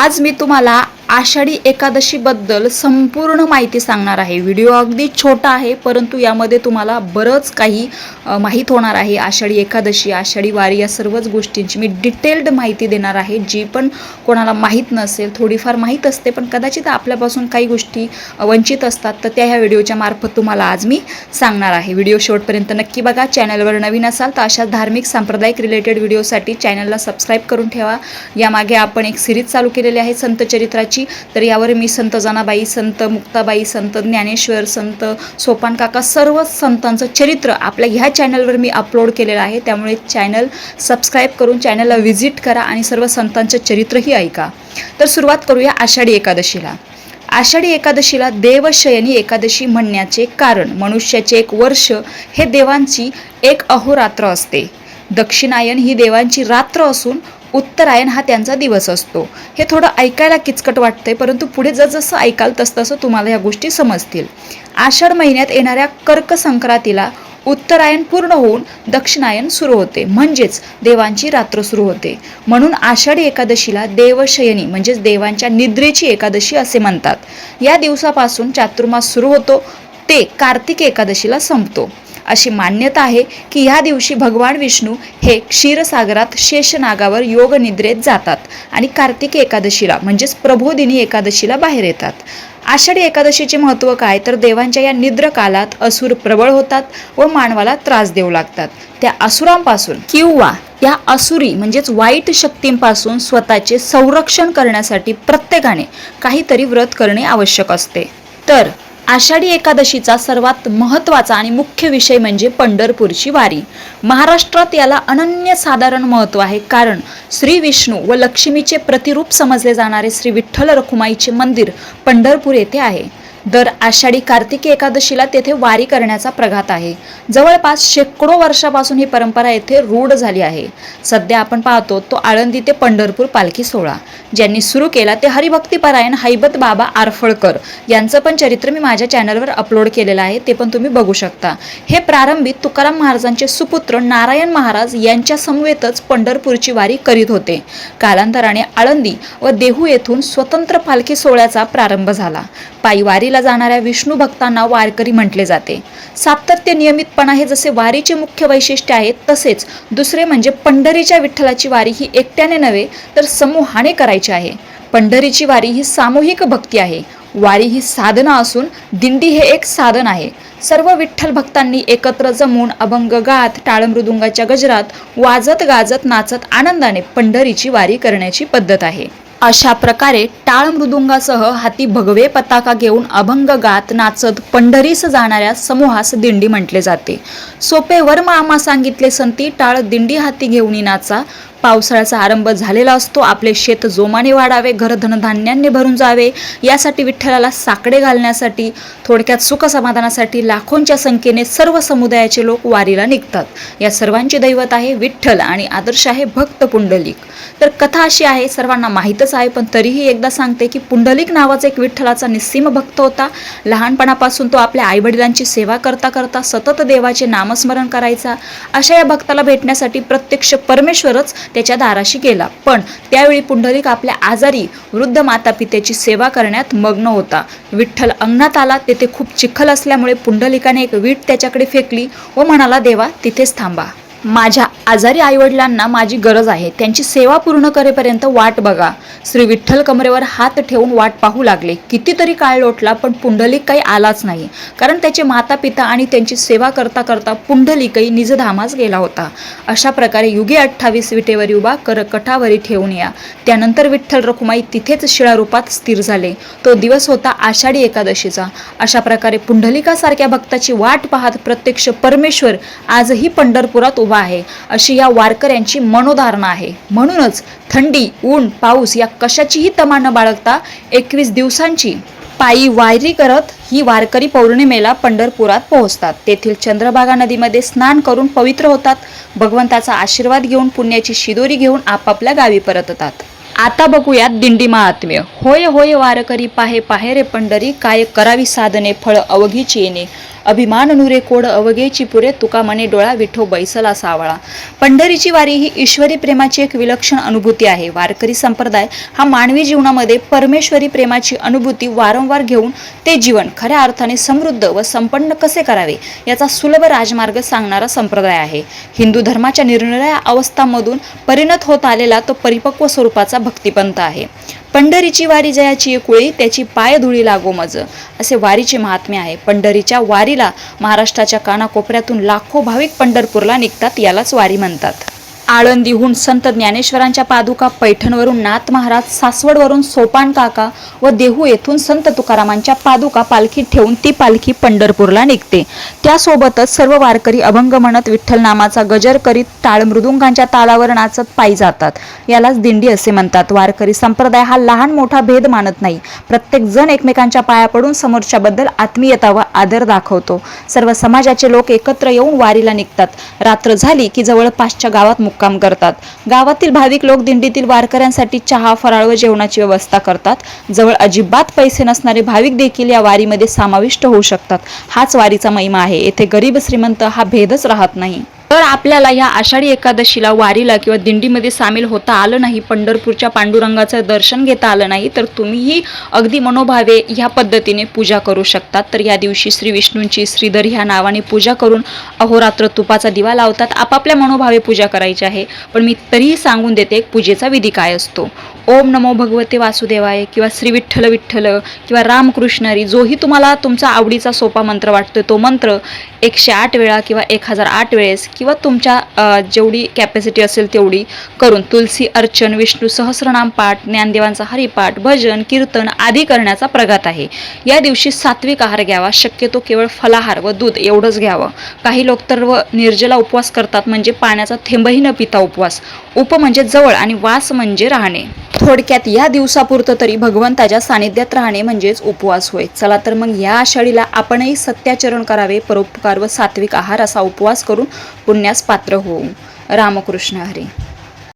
आज मी तुम्हाला आषाढी एकादशी बद्दल संपूर्ण माहिती सांगणार आहे। व्हिडिओ अगदी छोटा आहे, परंतु यामध्ये तुम्हाला बरंच काही माहित होणार आहे। आषाढी एकादशी, आषाढी वारी या सर्वच गोष्टींची मी डिटेल्ड माहिती देणार आहे, जी पण कोणाला माहीत नसेल। थोडीफार माहीत असते, पण कदाचित आपल्यापासून काही गोष्टी वंचित असतात, तर त्या ह्या व्हिडिओच्या मार्फत तुम्हाला आज मी सांगणार आहे। व्हिडिओ शेवटपर्यंत नक्की बघा। चॅनलवर नवीन असाल तर अशा धार्मिक सांप्रदायिक रिलेटेड व्हिडिओसाठी चॅनलला सबस्क्राईब करून ठेवा। यामागे आपण एक सिरीज चालू केलेली आहे संत चरित्राची, तर यावर मी संत जनाबाई, संत मुक्ताबाई, संत ज्ञानेश्वर, संत सोपान काका सर्व संतांचं चरित्र आपल्या ह्या चॅनलवर मी अपलोड केलेलं आहे। त्यामुळे चॅनल सबस्क्राईब करून चॅनलला व्हिजिट करा आणि सर्व संतांचं चरित्रही ऐका। तर सुरुवात करूया आषाढी एकादशीला। आषाढी एकादशीला देवशयनी एकादशी म्हणण्याचे कारण, मनुष्याचे एक वर्ष हे देवांची एक अहोरात्र असते। दक्षिणायन ही देवांची रात्र असून उत्तरायण हा त्यांचा दिवस असतो। हे थोडं ऐकायला किचकट वाटतंय, परंतु पुढे जसं ऐकाल तसं तुम्हाला या गोष्टी समजतील। आषाढ महिन्यात येणाऱ्या कर्क संक्रांतीला उत्तरायण पूर्ण होऊन दक्षिणायन सुरू होते, म्हणजेच देवांची रात्र सुरू होते। म्हणून आषाढी एकादशीला देवशयनी म्हणजेच देवांच्या निद्रेची एकादशी असे म्हणतात। या दिवसापासून चातुर्मास सुरू होतो, ते कार्तिक एकादशीला संपतो। अशी मान्यता आहे की ह्या दिवशी भगवान विष्णू हे क्षीरसागरात शेषनागावर योग निद्रेत जातात आणि कार्तिक एकादशीला म्हणजेच प्रबोधिनी एकादशीला बाहेर येतात। आषाढी एकादशीचे महत्त्व काय, तर देवांच्या या निद्र कालात असुर प्रबळ होतात व मानवाला त्रास देऊ लागतात। त्या असुरांपासून किंवा या असुरी म्हणजेच वाईट शक्तींपासून स्वतःचे संरक्षण करण्यासाठी प्रत्येकाने काहीतरी व्रत करणे आवश्यक असते। तर आषाढी एकादशीचा सर्वात महत्त्वाचा आणि मुख्य विषय म्हणजे पंढरपूरची वारी। महाराष्ट्रात याला अनन्यसाधारण महत्त्व आहे, कारण श्री विष्णू व लक्ष्मीचे प्रतिरूप समजले जाणारे श्री विठ्ठल रखुमाईचे मंदिर पंढरपूर येथे आहे। दर आषाढी कार्तिकी एकादशीला तेथे वारी करण्याचा प्रघात आहे। जवळपास शेकडो वर्षापासून ही परंपरा येथे रूढ झाली आहे। सध्या आपण पाहतो तो आळंदी ते पंढरपूर पालखी सोहळा ज्यांनी सुरू केला ते हरिभक्तीपरायण हैबत बाबा आरफळकर यांचं पण चरित्र मी माझ्या चॅनलवर अपलोड केलेलं आहे, ते पण तुम्ही बघू शकता। हे प्रारंभी तुकाराम महाराजांचे सुपुत्र नारायण महाराज यांच्या समवेतच पंढरपूरची वारी करीत होते। कालांतराने आळंदी व देहू येथून स्वतंत्र पालखी सोहळ्याचा प्रारंभ झाला। पायी वारीला जाणाऱ्या विष्णू भक्तांना वारकरी म्हटले जाते। सातत्य, नियमितपणा हे जसे वारीचे मुख्य वैशिष्ट्य आहेत, तसेच दुसरे म्हणजे पंढरीच्या विठ्ठलाची वारी ही एकट्याने नव्हे तर समूहाने करायची आहे। पंढरीची वारी ही सामूहिक भक्ती आहे। वारी ही साधना असून दिंडी हे एक साधन आहे। सर्व विठ्ठल भक्तांनी एकत्र जमून अभंग गात, टाळमृदुंगाच्या गजरात वाजत गाजत नाचत आनंदाने पंढरीची वारी करण्याची पद्धत आहे। अशा प्रकारे टाळ मृदुंगासह हाती भगवे पताका घेऊन अभंग गात नाचत पंढरीस जाणाऱ्या समूहास दिंडी म्हटले जाते। सोपे वर्म आम्हा सांगितले संती, टाळ दिंडी हाती घेऊन नाचा। पावसाळ्याचा आरंभ झालेला असतो, आपले शेत जोमाने वाढावे, घर धनधान्यांनी भरून जावे, यासाठी विठ्ठलाला साकडे घालण्यासाठी, थोडक्यात सुख समाधानासाठी लाखोंच्या संख्येने सर्व समुदायाचे लोक वारीला निघतात। या सर्वांचे दैवत आहे विठ्ठल आणि आदर्श आहे भक्त पुंडलिक। तर कथा अशी आहे, सर्वांना माहीतच आहे, पण तरीही एकदा सांगते की पुंडलिक नावाचा एक विठ्ठलाचा निस्सीम भक्त होता। लहानपणापासून तो आपल्या आईवडिलांची सेवा करता करता सतत देवाचे नामस्मरण करायचा। अशा या भक्ताला भेटण्यासाठी प्रत्यक्ष परमेश्वरच त्याच्या दाराशी गेला, पण त्यावेळी पुंडलिक आपल्या आजारी वृद्ध माता पित्याची सेवा करण्यात मग्न होता। विठ्ठल अंगणात आला, तेथे खूप चिखल असल्यामुळे पुंडलिकाने एक वीट त्याच्याकडे फेकली व म्हणाला, देवा तिथेच थांबा, माझ्या आजारी आईवडिलांना माझी गरज आहे, त्यांची सेवा पूर्ण करेपर्यंत वाट बघा। श्री विठ्ठल कमरेवर हात ठेवून वाट पाहू लागले। कितीतरी काळ लोटला, पण पुंडलिक काही आलाच नाही, कारण त्याचे माता पिता आणि त्यांची सेवा करता करता पुंडलिकही निजधामास गेला होता। अशा प्रकारे युगे 28 विटेवरी उभा कर कठावरी ठेवून या। त्यानंतर विठ्ठल रखुमाई तिथेच शिळारूपात स्थिर झाले। तो दिवस होता आषाढी एकादशीचा। अशा प्रकारे पुंडलिकासारख्या भक्ताची वाट पाहत प्रत्यक्ष परमेश्वर आजही पंढरपुरात उभा आहे, अशी या वारकऱ्यांची मनोधारणा आहे। म्हणूनच थंडी, ऊन, पाऊस या कशाचीही तमा न बाळगता 21 दिवसांची पायी वारी करत ही वारकरी पौर्णिमेला पंढरपुरात पोहोचतात। तेथील चंद्रभागा नदीमध्ये स्नान करून पवित्र होतात। भगवंताचा आशीर्वाद घेऊन पुण्याची शिदोरी घेऊन आपापल्या गावी परततात। आता बघूयात दिंडी महात्म्य। होय होय वारकरी पाहे पाहे रे पंढरी, काय करावी साधने फळ अवघीची येणे। अभिमान नुरे कोड अवघेची पुरे तुका मने डोळा विठो बैसला सावळा. पंढरीची वारी ही ईश्वरी प्रेमाची एक विलक्षण अनुभूती आहे. वारकरी संप्रदाय हा मानवी जीवनामध्ये परमेश्वरी प्रेमाची अनुभूती वारंवार घेऊन ते जीवन खऱ्या अर्थाने समृद्ध व संपन्न कसे करावे याचा सुलभ राजमार्ग सांगणारा संप्रदाय आहे. हिंदू धर्माच्या निरनिराळ्या अवस्थांमधून परिणत होत आलेला तो परिपक्व स्वरूपाचा भक्तिपंथ आहे. पंढरीची वारी जयाची कुळी त्याची पाय धुळी लागो मज असे वारीचे महात्म्य आहे. पंढरीच्या वारीला महाराष्ट्राच्या कानाकोपऱ्यातून लाखो भाविक पंढरपूरला निघतात, यालाच वारी म्हणतात. आळंदीहून संत ज्ञानेश्वरांच्या पादुका, पैठणवरून नाथ महाराज, सासवडवरून सोपान काका व देहू येथून संत तुकारामांच्या पादुका पालखीत ठेवून ती पालखी पंढरपूरला निघते. त्यासोबतच सर्व वारकरी अभंग म्हणत विठ्ठल नामाचा गजर करीत टाळ मृदुंगांच्या तालावर नाचत पायी जातात. यालाच दिंडी असे म्हणतात. वारकरी संप्रदाय हा लहान मोठा भेद मानत नाही. प्रत्येक जण एकमेकांच्या पाया पडून समोरच्याबद्दल आत्मीयता व आदर दाखवतो. सर्व समाजाचे लोक एकत्र येऊन वारीला निघतात. रात्र झाली की जवळपासच्या गावात मुक्काम करतात. गावातील भाविक लोक दिंडीतील वारकऱ्यांसाठी चहा, फराळ व जेवणाची व्यवस्था करतात. जवळ अजिबात पैसे नसणारे भाविक देखील या वारीमध्ये समाविष्ट होऊ शकतात. हाच वारीचा महिमा आहे. येथे गरीब श्रीमंत हा भेदच राहत नाही. तर आपल्याला या आषाढी एकादशीला वारीला किंवा दिंडीमध्ये सामील होता आलं नाही, पंढरपूरच्या पांडुरंगाचं दर्शन घेता आलं नाही, तर तुम्हीही अगदी मनोभावे ह्या पद्धतीने पूजा करू शकतात. तर या दिवशी श्री विष्णूंची श्रीधर ह्या नावाने पूजा करून अहोरात्र तुपाचा दिवा लावतात. आपापल्या मनोभावे पूजा करायची आहे. पण मी तरीही सांगून देते पूजेचा विधी काय असतो. ओम नमो भगवते वासुदेवाय किंवा श्री विठ्ठल विठ्ठल किंवा रामकृष्ण हरी, जोही तुम्हाला तुमचा आवडीचा सोपा मंत्र वाटतो तो मंत्र 108 वेळा किंवा 1008 वेळेस किंवा तुमच्या जेवढी कॅपॅसिटी असेल तेवढी करून तुलसी अर्चन, विष्णू सहस्रनाम पाठ, ज्ञानदेवांचा हरिपाठ, भजन, कीर्तन आदी करण्याचा प्रघात आहे. या दिवशी सात्विक आहार घ्यावा. शक्यतो केवळ फलाहार व दूध एवढंच घ्यावं. काही लोक तर निर्जला उपवास करतात, म्हणजे पाण्याचा थेंबही न पिता उपवास. उप म्हणजे जवळ आणि वास म्हणजे राहणे. थोडक्यात या दिवसापुरतं तरी भगवंताच्या सानिध्यात राहणे म्हणजेच उपवास होय. चला तर मग या आषाढीला आपणही सत्याचरण करावे. परोपकार व सात्विक आहार असा उपवास करून पुण्यास पात्र होऊ. रामकृष्ण हरी.